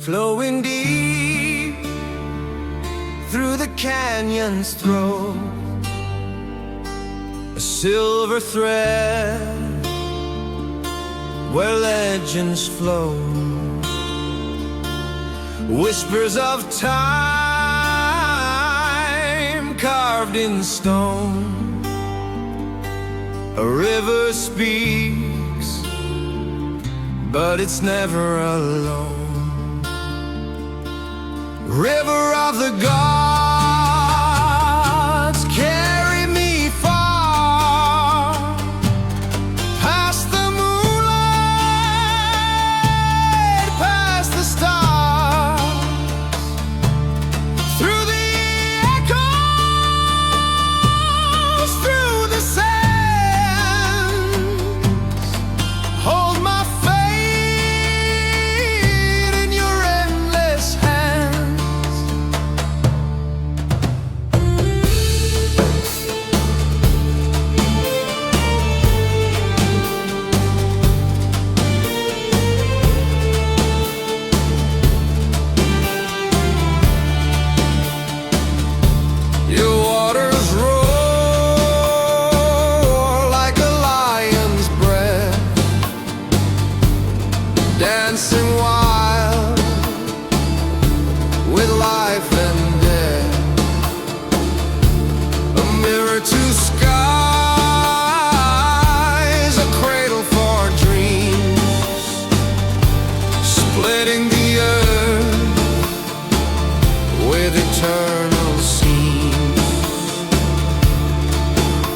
flowing deep through the canyon's throat, a silver thread where legends flow, whispers of time carved in stone. A river speaks, but it's never alone. River of the gods, carry me far, past the moonlight, past the stars, through the echoes, through the sands. Hold my fate in your endless hands. Your waters roar like a lion's breath, dancing wild with life and death. A mirror to skies, a cradle for dreams, splitting the earth with eternal seams.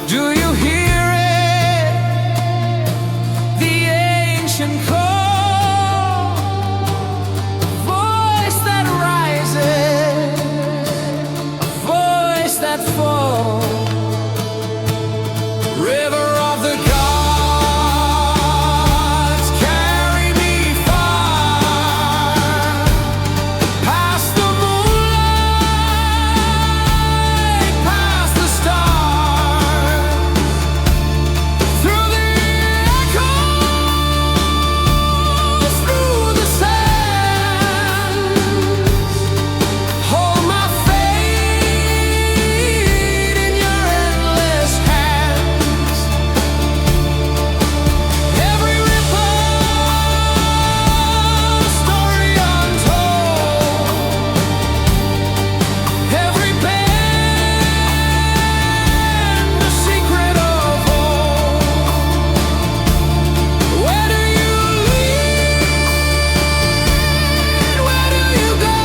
Do you hear it? The ancient call, a voice that rises, a voice that falls. River of the gods, carry me far, past the moonlight, past the stars, through the echoes, through the sands. Hold my fate in your endless hands. Every ripple, story untold. Every bend, a secret of old. Where do you lead? Where do you go?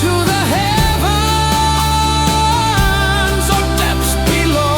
To the heavens or depths below?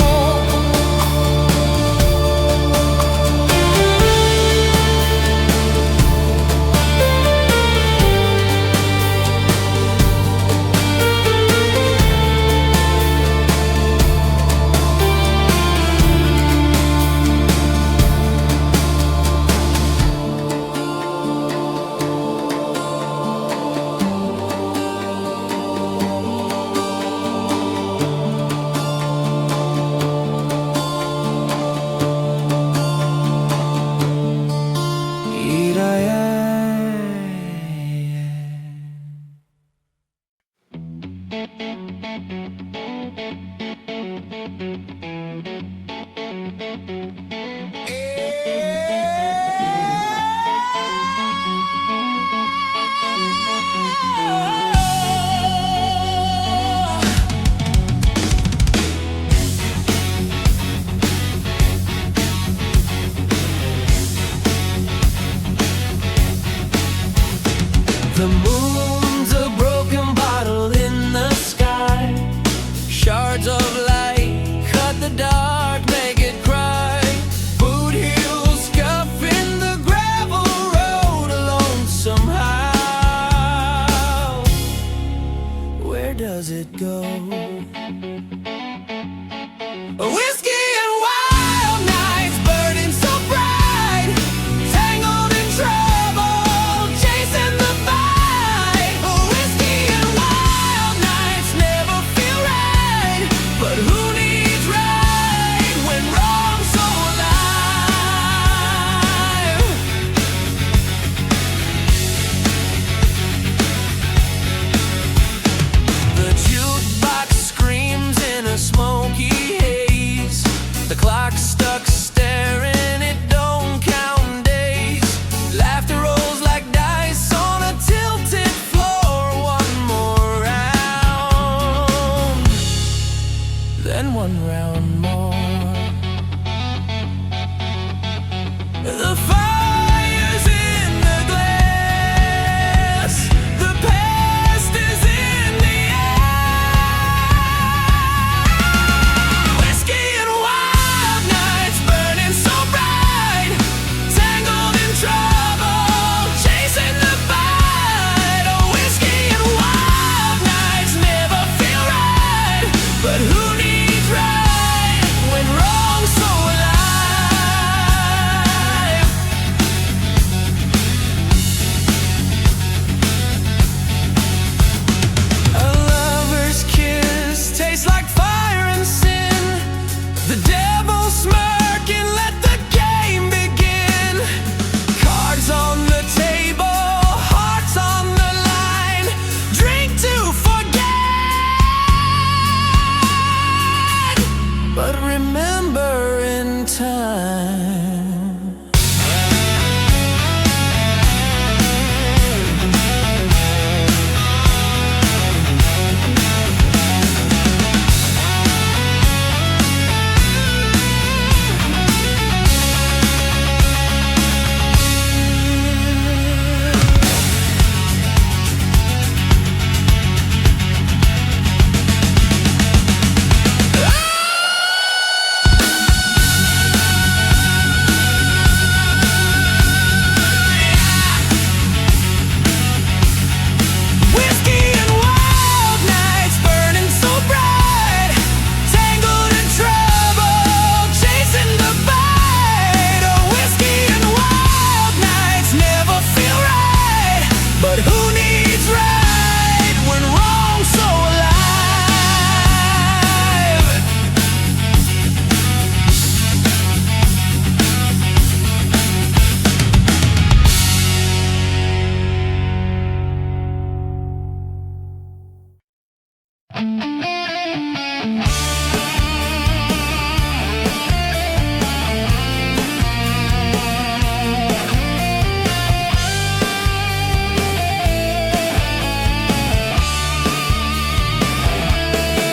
The moon's a broken bottle in the sky, one round more. The fire's in the glass, the past is in the air. Whiskey and wild nights burning so bright, tangled in trouble, chasing the fight. Oh, whiskey and wild nights never feel right, but who needs right when wrong's so alive? A lover's kiss tastes like fire and sin. The devil smirking, let the game begin. Cards on the table, hearts on the line. Drink to forget, but remember in time. Whiskey and wild nights burning so bright, tangled in trouble, chasing the fight. Oh, whiskey and wild nights never feel right, but who needs right when wrong's so alive?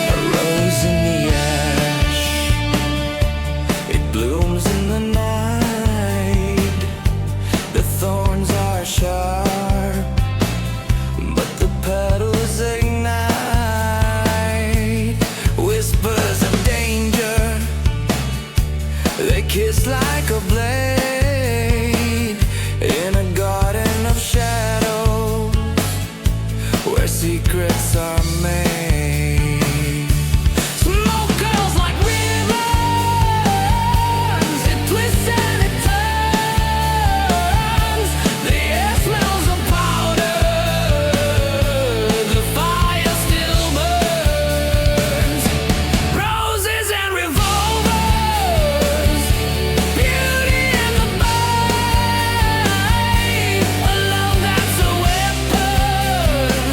A rose in the ash, it blooms in the night. The thorns are sharp, but the petals ignite. Whispers of danger, they kiss like a blade in a garden of shadows where secrets are made. Smoke curls like ribbons, it twists and it turns. The air smells of powder, the fire still burns. Roses and revolvers, beauty and the bite, a love that's a weapon,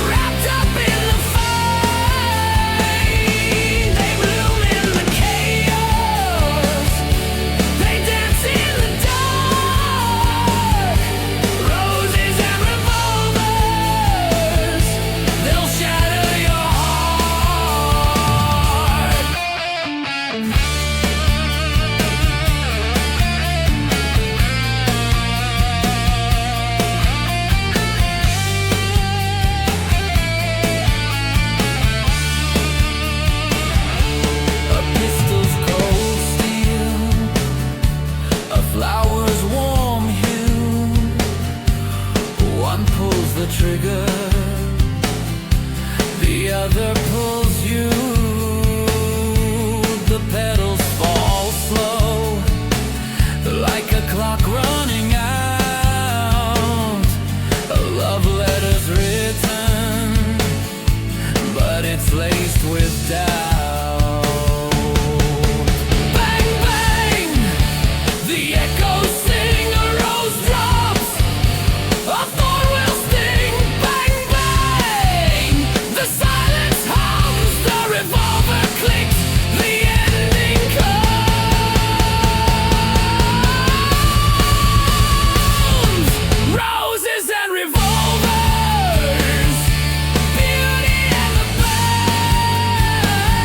wrapped up in the fight. They bloom in the chaos, they dance in the dark. Roses and revolvers, they'll shatter your heart. A pistol's cold steel, a flower's warm hue. One pulls the trigger, the other pulls you. The petals fall slow, like a clock running out. A love letter's written, but it's laced with doubt. Bang, bang, the echoes sing, a rose drops, a thorn will sting. Bang, bang, the silence hums, the revolver clicks, the ending comes. Roses and revolvers, beauty and the bite.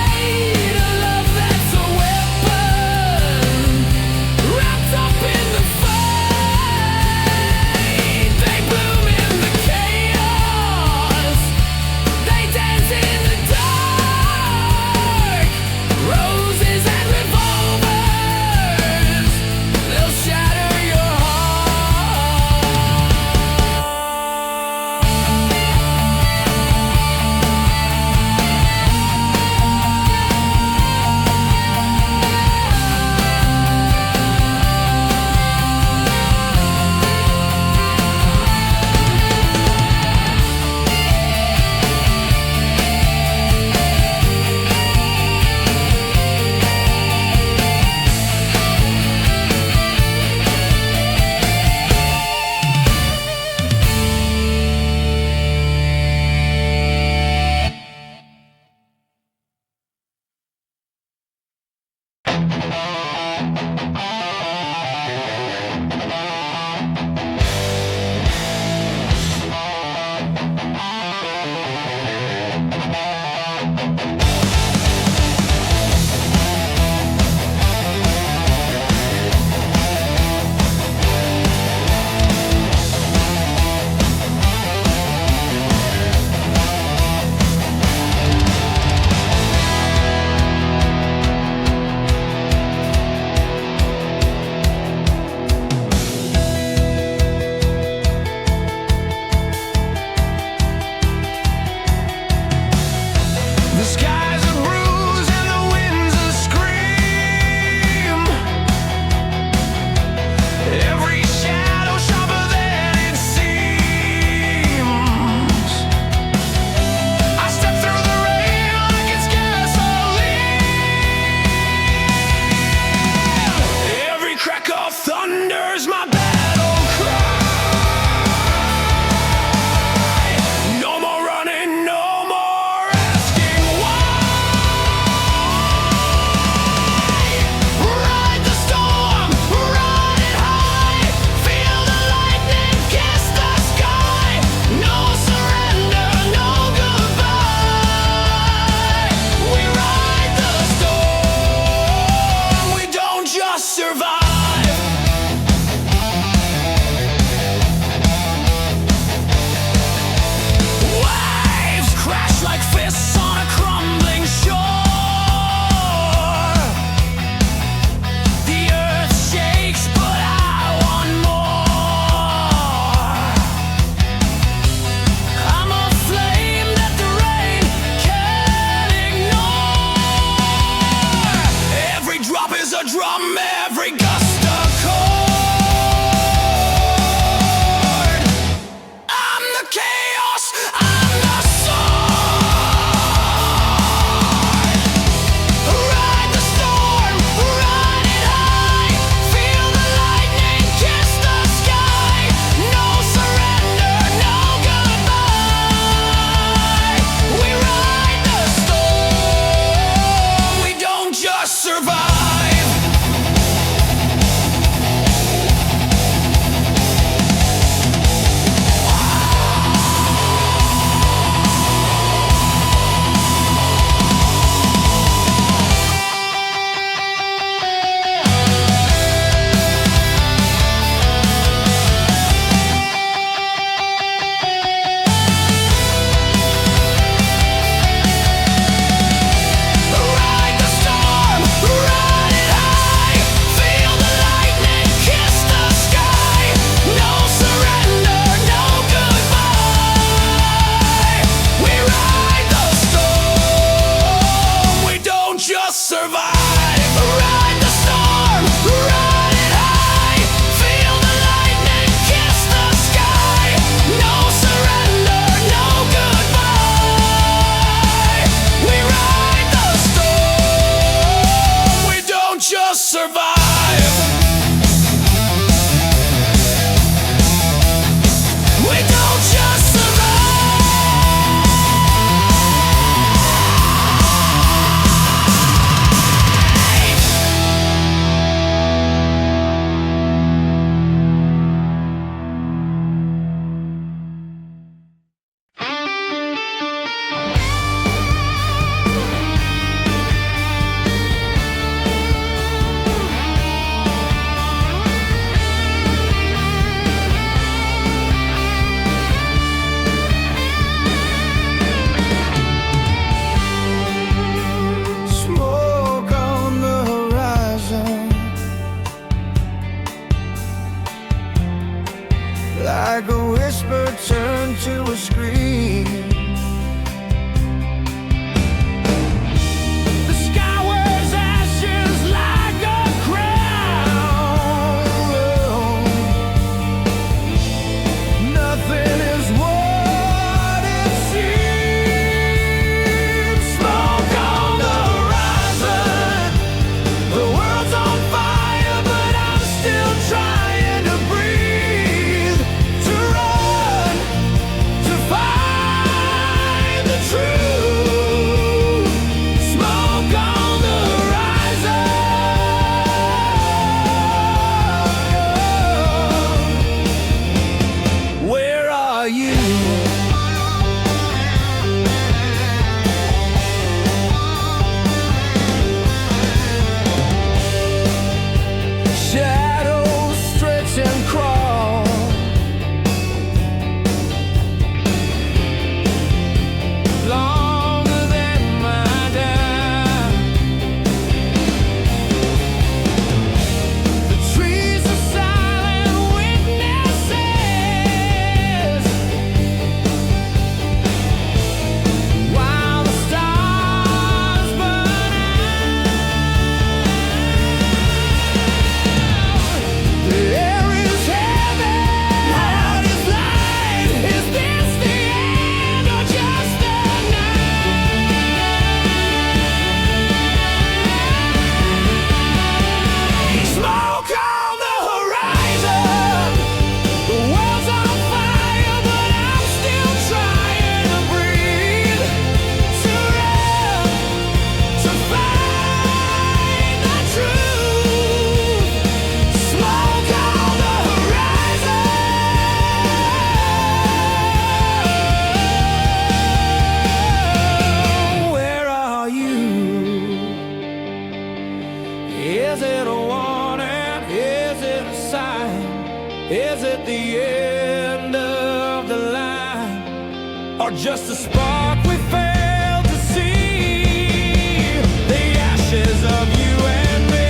Is it the end of the line, or just a spark we failed to see? The ashes of you and me.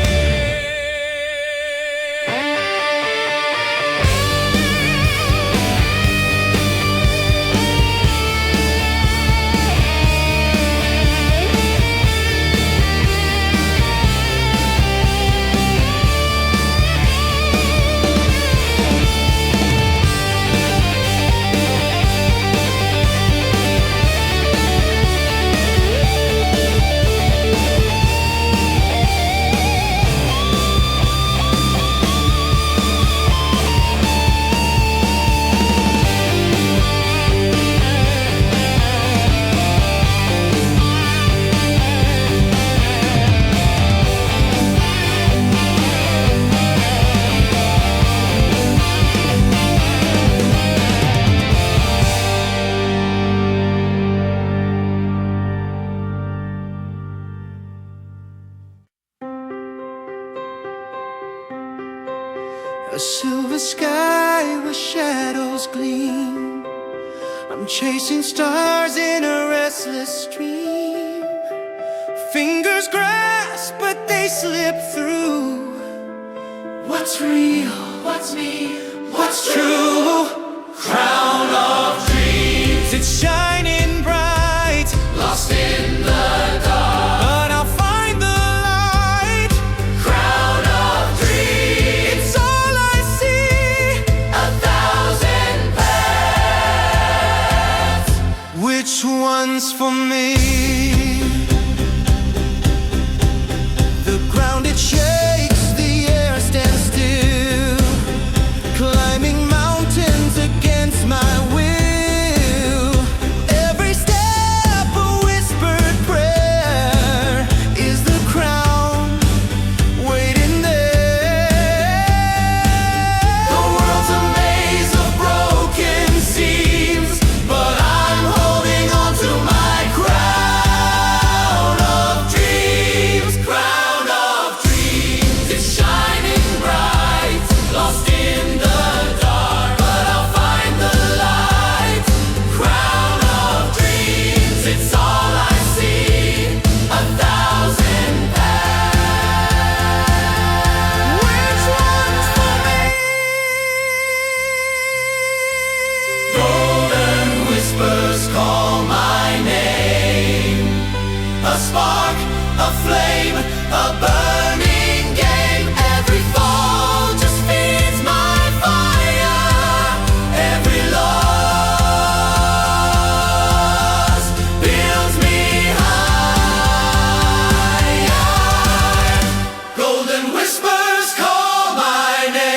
A silver sky where shadows gleam. I'm chasing stars in a restless stream. Fingers grasp but they slip through. What's real? What's me? What's true? Crown of dreams, it's shining bright, lost in the dark, but I'll find the light. Crown of dreams, it's all I see. 1,000 paths, which one's for me? The ground it shakes, the air stands still, climbing mountains against my will. Every step a whispered prayer. Is the crown waiting there? The world's a maze of broken seams, but I'm holding on to my crown of dreams. Crown of dreams, it's shining bright, lost in the dark, but I'll find the light. Crown of dreams, it's all I see. 1,000 paths, which one's for me? Golden whispers call my name, a spark, a flame, a burning game. Every fall just feeds my fire. Every loss builds me higher. Golden whispers call my name.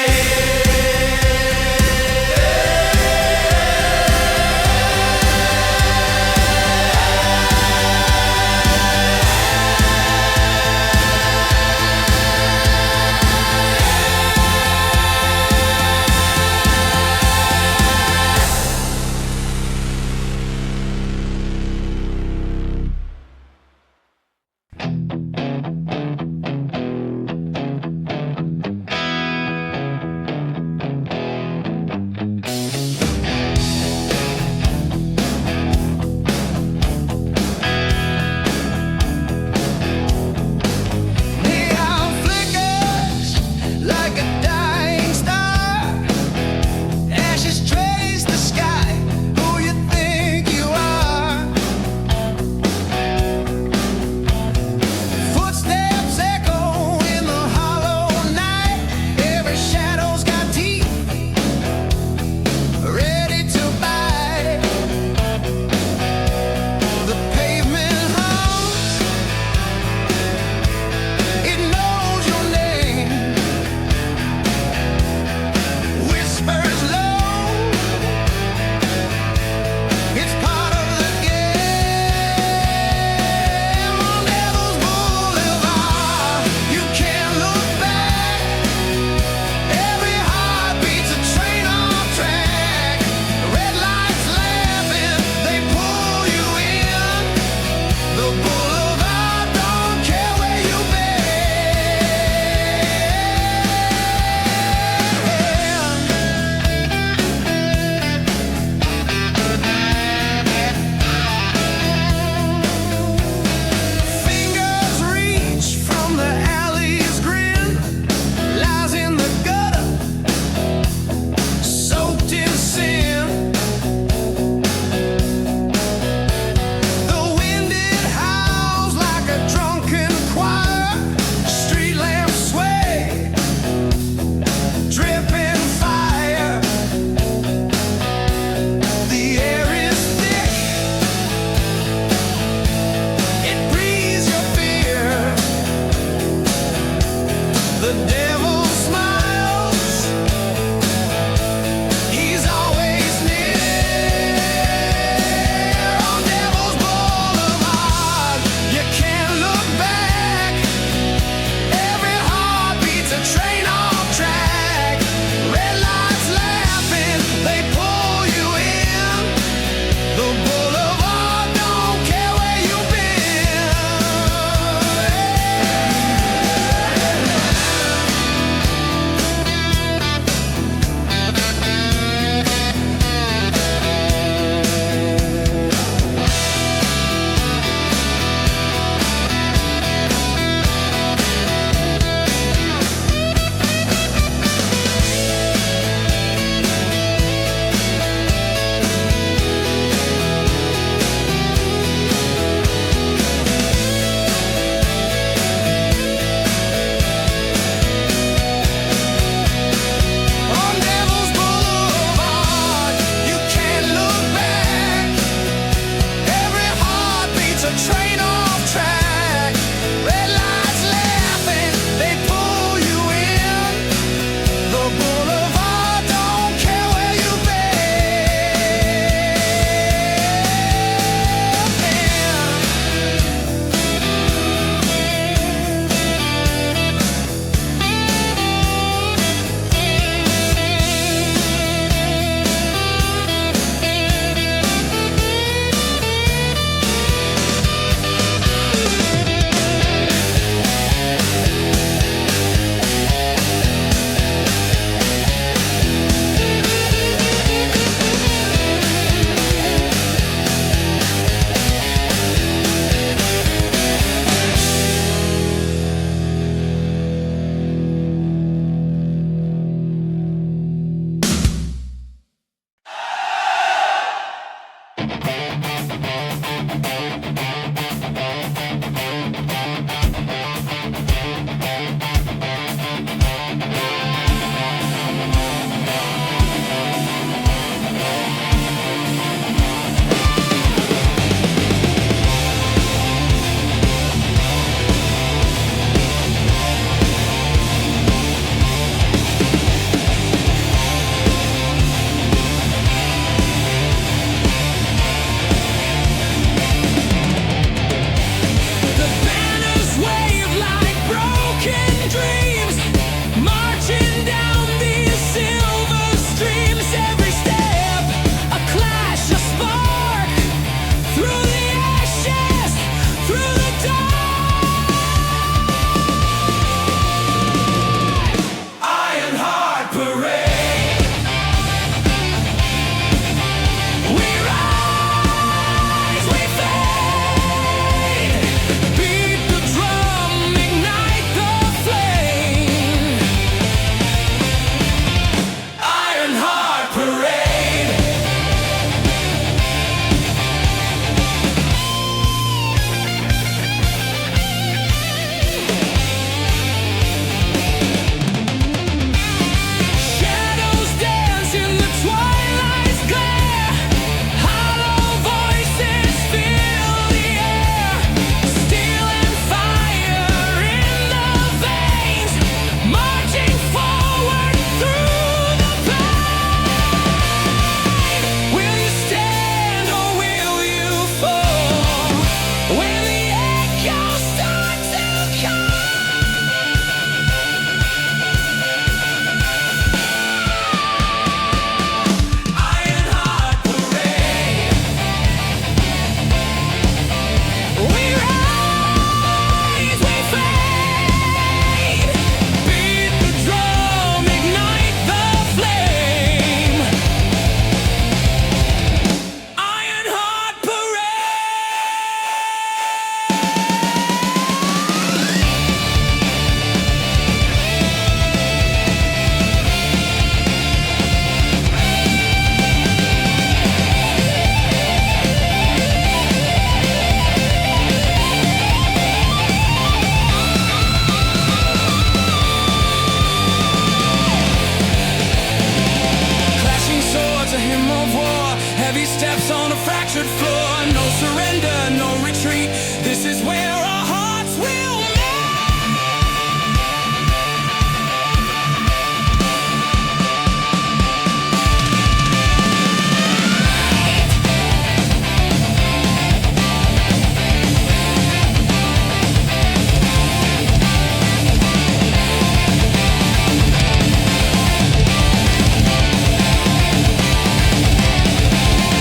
cultured floor. No surrender, no retreat. This is where our hearts will meet.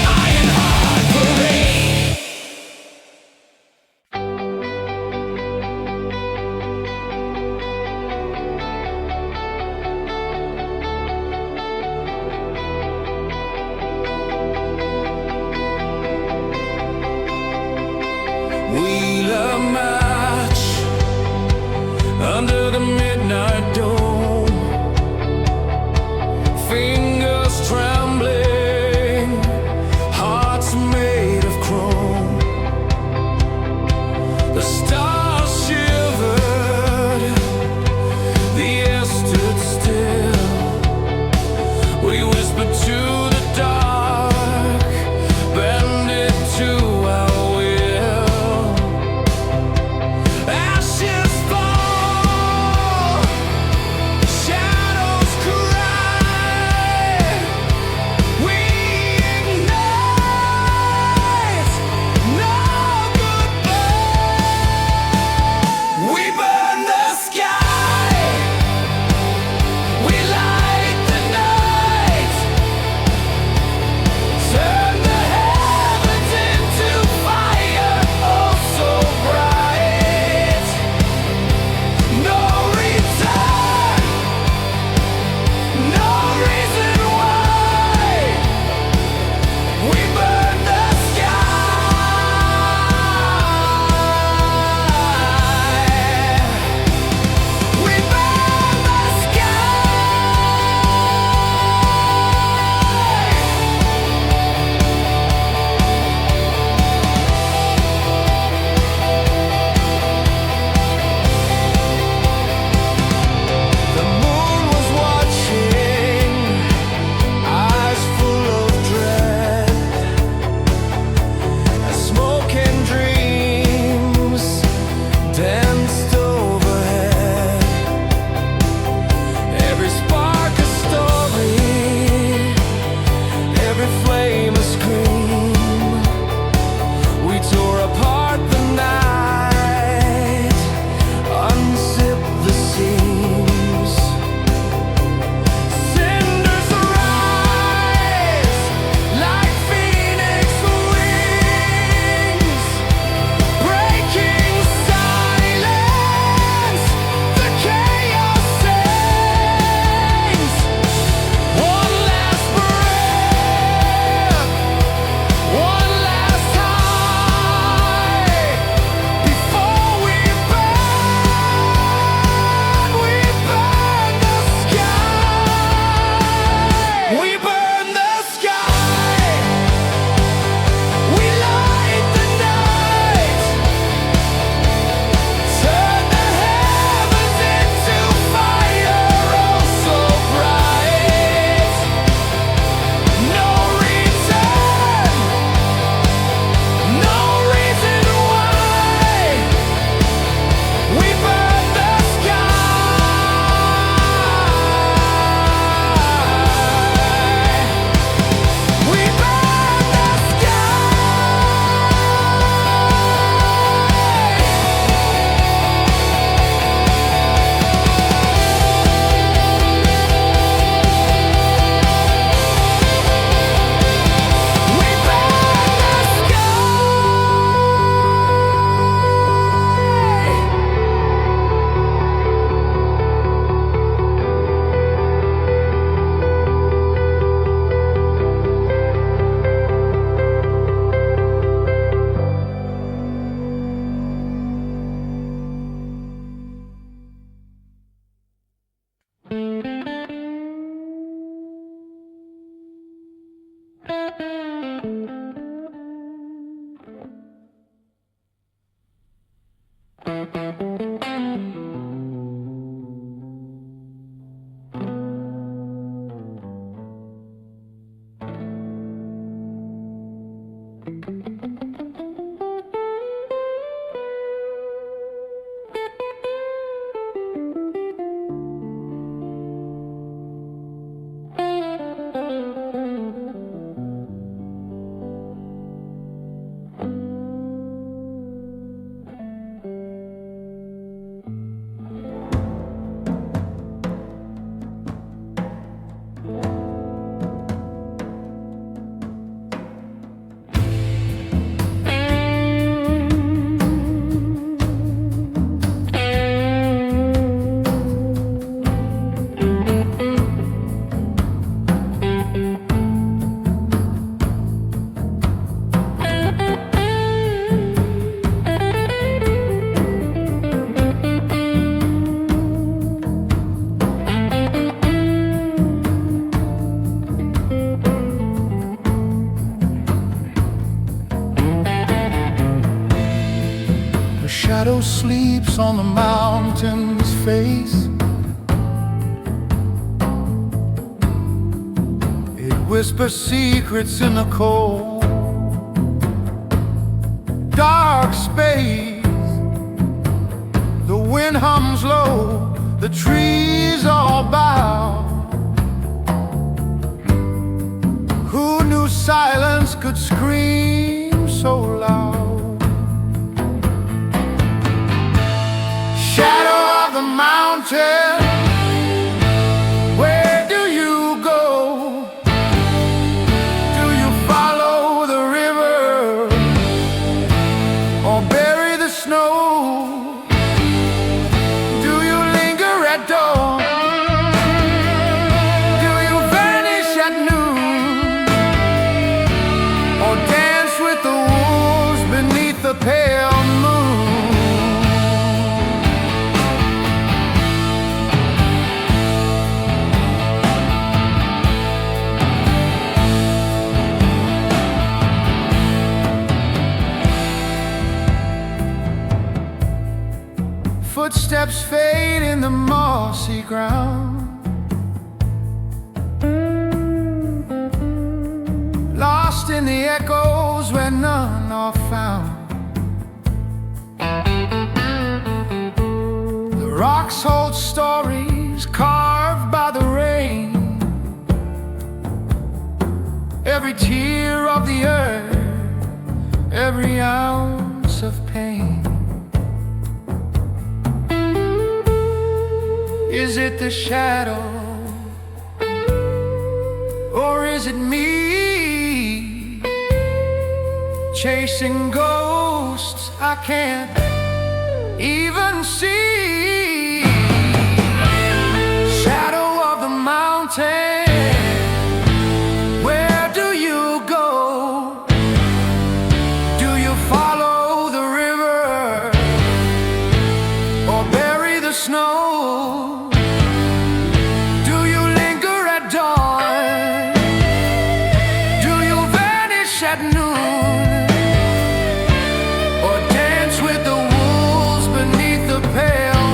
Iron heart, voice on the mountain's face. It whispers secrets in the cold, dark space. The wind hums low, the trees all bow. Who knew silence could scream so loud? Shadow of the mountain, where do you go? Do you follow the river or bury the snow? Do you linger at dawn? Do you vanish at noon? Or dance with the wolves beneath the pale moon? Footsteps fade in the mossy ground, lost in the echoes where none are found. The rocks hold stories carved by the rain, every tear of the earth, every ounce of pain. Is it the shadow, or is it me, chasing ghosts I can't even see? Shadow of the mountain, where do you go? Do you follow the river or bury the snow? At noon, or dance with the wolves beneath the pale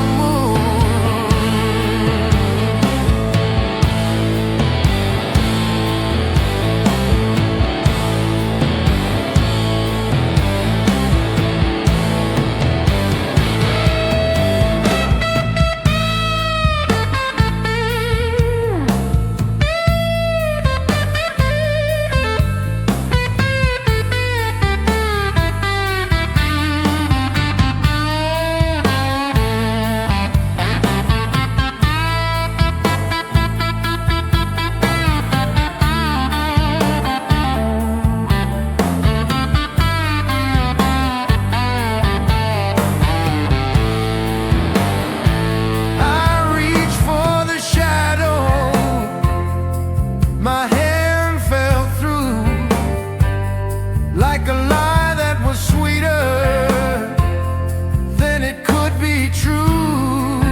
like a lie that was sweeter than it could be true.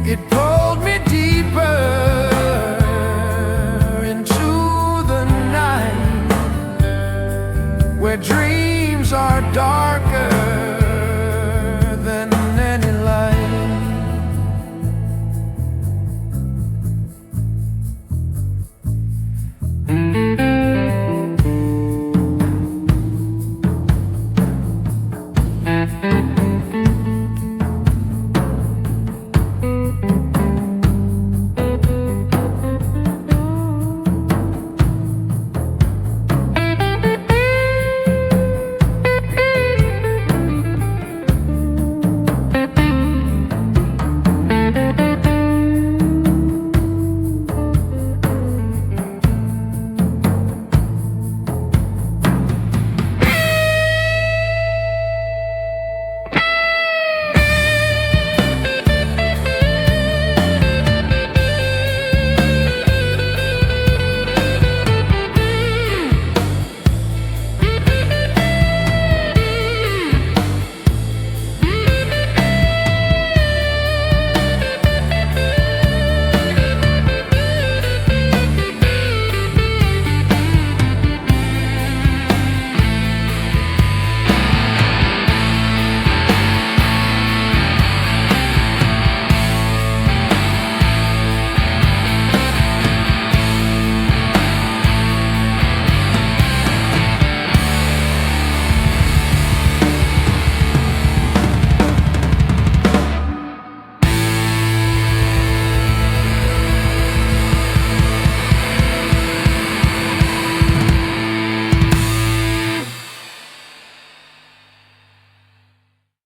It